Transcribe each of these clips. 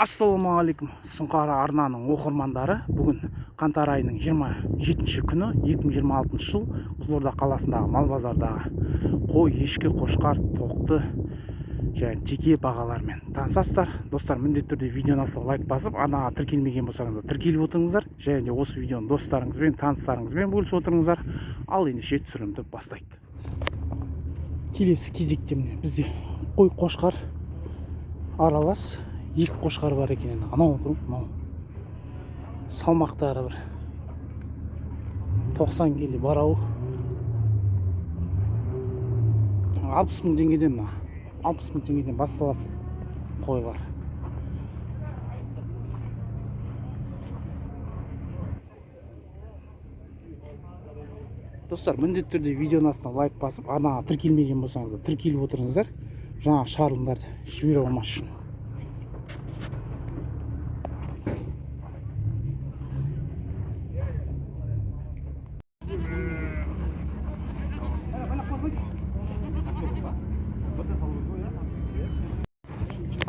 Ассалаумағалейкум Сұңқары арнаның оқырмандары. Бүгін қаңтар айының 27 күні 2026 жыл Қызылорда қаласындағы мал базардағы қой, ешкі, қошқар, тоқты және теке бағалармен танысасыздар. Достар, міндетті түрде видеоны лайк басып, арнаға тіркелмеген болсаңыздар тіркеліп отырыңыздар. Және де осы видеоны достарыңызбен, таныстарыңызбен бөлісіп отырыңыздар. Ал ендеше түсірімді бастайық. Келесі кезекте бізде қой, қошқар аралас. Екі қошқар бар екен. Анау тұр, мынау. Салмақтары бір 90 келі барау. 60 мың теңгеден мына. 60 мың теңгеден басталады қойлар. Достар, міндетті түрде видеоның астына лайк басып, арнаға тіркелмеген болсаңыздар тіркеліп отырыңыздар. Жаңа шығарылымдарды жібере алмас үшін.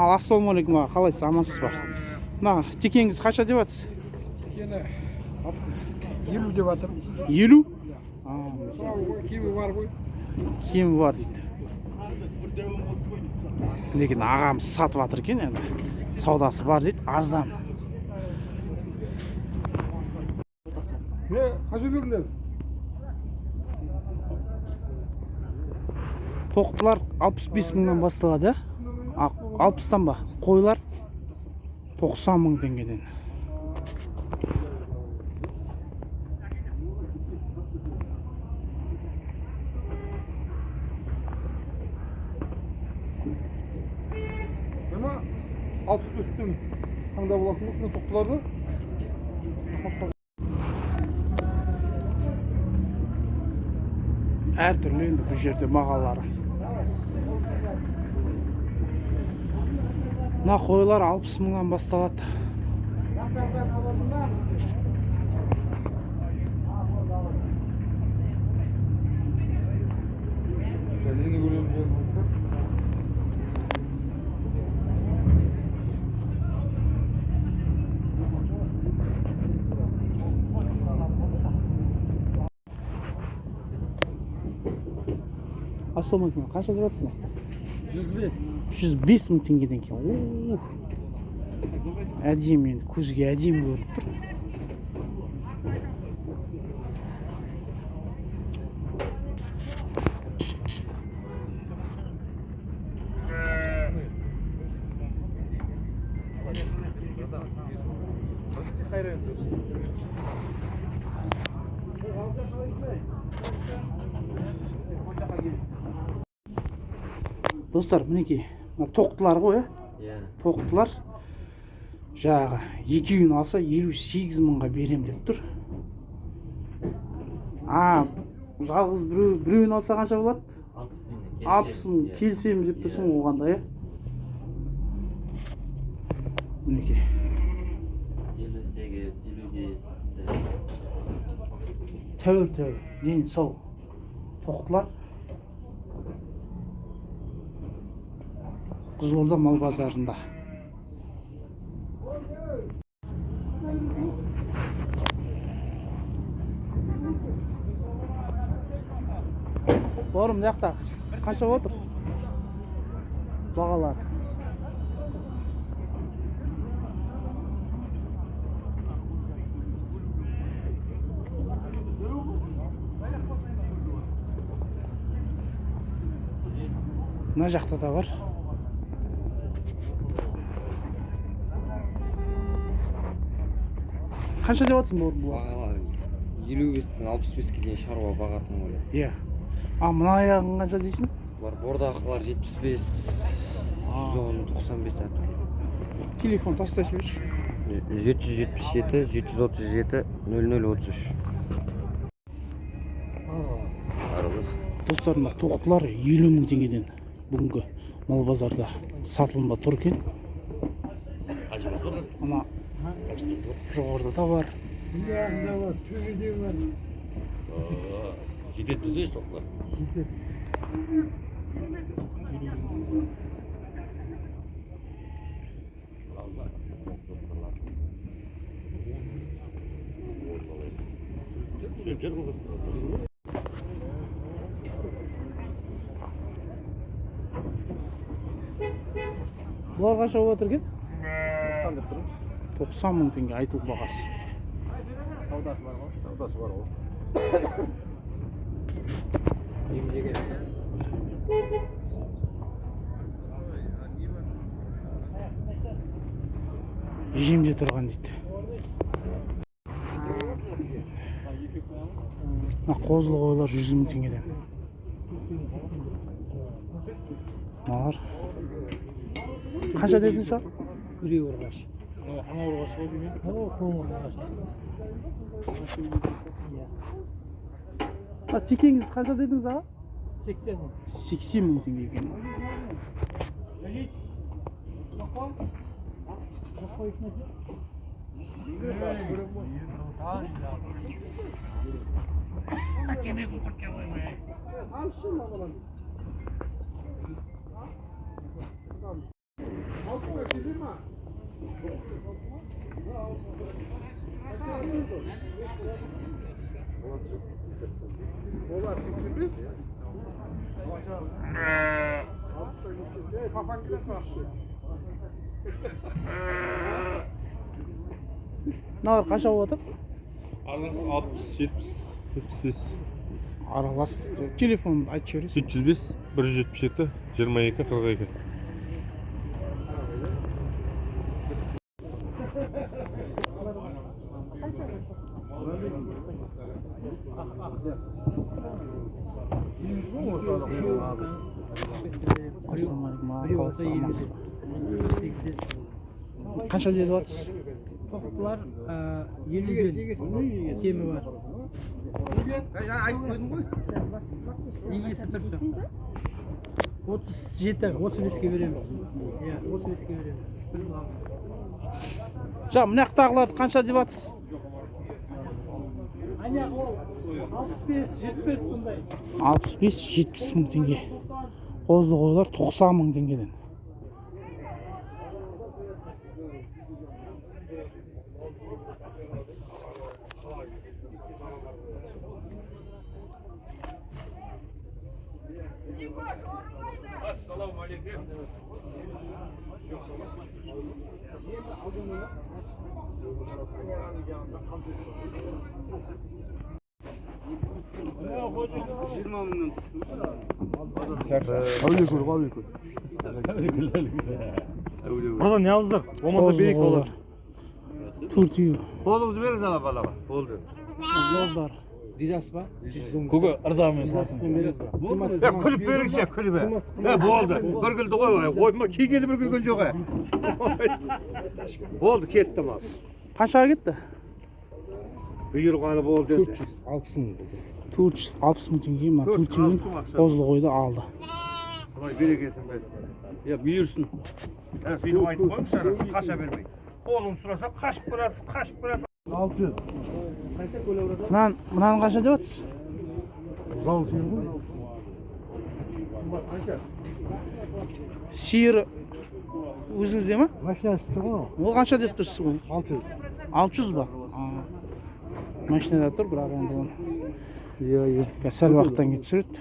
Ассалаумағалейкум, қалайсыз, амансыз ба? Мына текеңіз қанша деп жатсыз? Текені 50 деп жатыр. 50? Кемі бар ғой. Кемі бар дейді. Лекен ағамыз сатып жатыр екен, енді саудасы бар дейді, арзан. Қанша бердіңдер? Тоқтылар 65 мыңнан басталады, 60-тан ба? Қойлар 90 мың теңгеден. Ема 65-тен таңдап аласың ба тоқтыларды? Әр түрлі енді бұл жерде бағалары. Мына қойлар 60 мыңнан басталады. Ассалаумағалейкум, қанша деп жатсың? 105 мың теңгеден екен. Әдемі, енді көзге әдемі көрініп тұр. Достар, мінекей, тоқтылар ғой, тоқтылар жағы екеуін алса 58 мыңға берем деп тұр. Жалғыз біреуін алса қанша болады? 60 мың келсем деп тұрсың оғанда, мінекей. 58, 57. Тәуір, дені сау тоқтылар. Қызылорда мал базарында. Бауырым, мына жақта қанша отыр? Бағалар. Мына жақта да бар. Қанша деп жатсың бауырым? Бағалар 55-тен 65-ке дейін шаруа бағатын ғой. Иә. Мына аяғың қанша дейсің? Бар бордақылар 75, 110, 95 тәртіп. Телефон тастай сөйші. 777, 737, 0033. Достарым, тоқтылар 50 мың теңгеден бүгінгі мал базарда сатылымда тұр екен. Ана жоғарда да бар. Анда бар, төбеде бар. Жетет десе тоқтылар. Бұлар қанша болып отыр екен? 90 деп тұрмыз. 90 мың теңге айтылып бағасы. Саудасы бар ғой. Саудасы бар ғой. Ежемде тұрған дейді. Қозылы қойлар 100 мың теңгеден. Мағар. Қанша дедің сар? Үрей ұрғаш. Ана ұрғаш ғой деймін. Қоңыр ұрғаш. Текеңіз қанша дедіңіз аға? 80 мың. 80 мың теңге екен. Olar 85. Kafan güne sarşı. Мыналар қанша болып отыр? Аралас 60, 70, 75. Аралас. Телефонды айтып жібересіз. 305, 177, 22, 42. Қанша деді жатсыз? Тоқтылар 50 gün kemi var. İyisi turşu. 37, 35'e veremiz. Ya 35'e veremiz. Жа, мына жақтағыларды қанша деп жатсыз? Anya o 65, 70 сондай. 65-70 мың теңге. Қозылы қойлар 90 мың теңгеден. Buradan ne yazdık? Olmazsa birlik olur. Төртеу. Қолыңызды беріңіз ана балаға. Болды. Лоздар. Көке ырзамын салсын. Ya kulüp verirse kulübe. Ya bu oldu. Bir güldü koy. Koyma ki geldi bir gün yok. Oldu kettim abi. Қаншаға кетті? Бұйырғаны болды. 460 мың болды. 460 мың теңге мына төртеуін қозылы қойды алды. Olay berekesin be. Ya buyursun. Ya seni aytıp koymuşlar. Kaşa vermeyin. Қолын сұраса қашып барасыз, қашып барасыз. 600. Мынаны қанша деп жатсыз? Зал сүйір ғой. Сиыр өзіңізде ма? Машинасы тұр ғой. Ол қанша деп тұрсыз ол? 600. 600 ба? Машинада тұр, бірақ енді оны. Сәл уақыттан кейін түсіреді.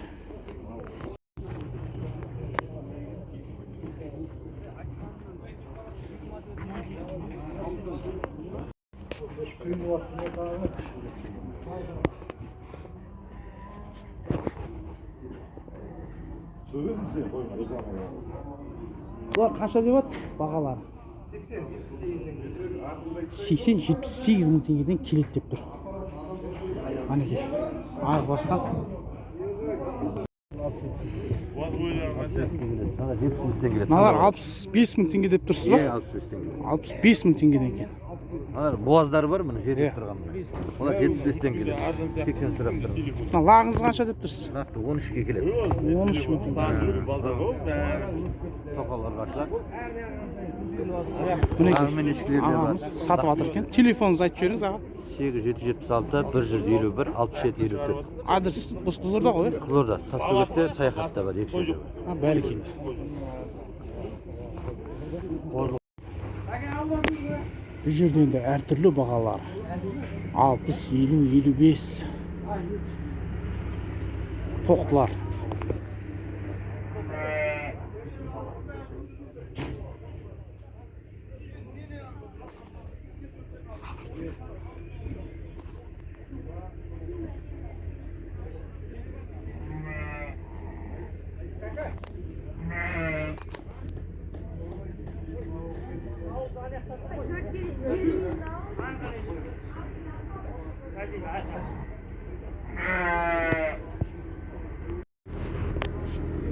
Бұлар қанша деп жатсыз бағалары? 80-78 мың теңгеден келеді деп тұр. Анеке, арғы бастан. Мыналар 65 мың теңге деп тұрсыз ба? 65 мың теңгеден екен. Boğazları var mı? Жерде тұрған. Олар 75-тен келеді. 80 сұрап тұр. Мына лағыңыз қанша деп тұрсыз? Нақты 13-ке келеді. 13 мың теңге. Тоқалар қаршылар. Мінекей ағамыз сатып жатыр екен. Телефоныңызды айтып жіберіңіз аға. 776 151 67 54. Адрес Қызылорда ғой? Қызылорда. Таскөбетте саяхатта бар. Екі жерде. Бәрекелді. Бұл жерде енді әртүрлі бағалар. 60, 50, 55 тоқтылар.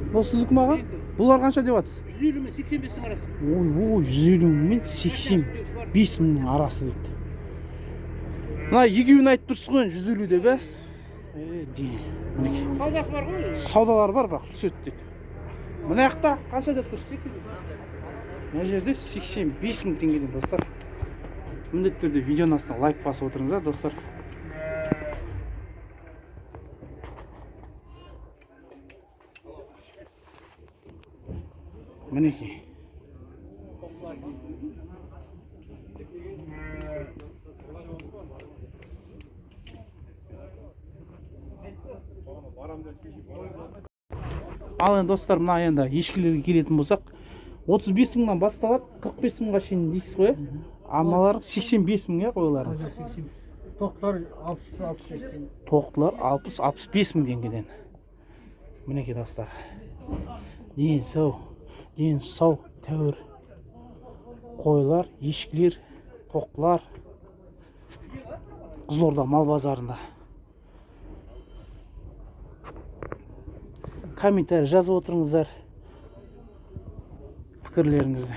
Бұл сіздікі ма аға? Бұлар қанша деп жатсыз? 150 мен 85 арасы. Ой, 150 мен 85 мыңның арасы дейді. Мына екеуін айтып тұрсыз ғой 150 деп, мінекей. Саудасы бар ғой? Саудалар бар, бірақ түседі дейді. Мына жақта қанша деп тұрсыз? Мына жерде 85 мың теңгеден, достар. Міндетті түрде видеоның астына лайк басып отырыңыздар, достар. Мінекей. Ал енді достар, мына енді ешкілерге келетін болсақ, 35 мыңнан басталады, 45 мыңға шейін дейсіз ғой. А мыналар 85 мың қойларыңыз. Тоқтар 60-65 теңге. Тоқтылар 60-65 мың теңгеден. Мінекей достар. Ден сау, тәуір. Қойлар, ешкілер, тоқтылар. Қызылорда мал базарында. Комментарий жазып отырыңыздар пікірлеріңізді.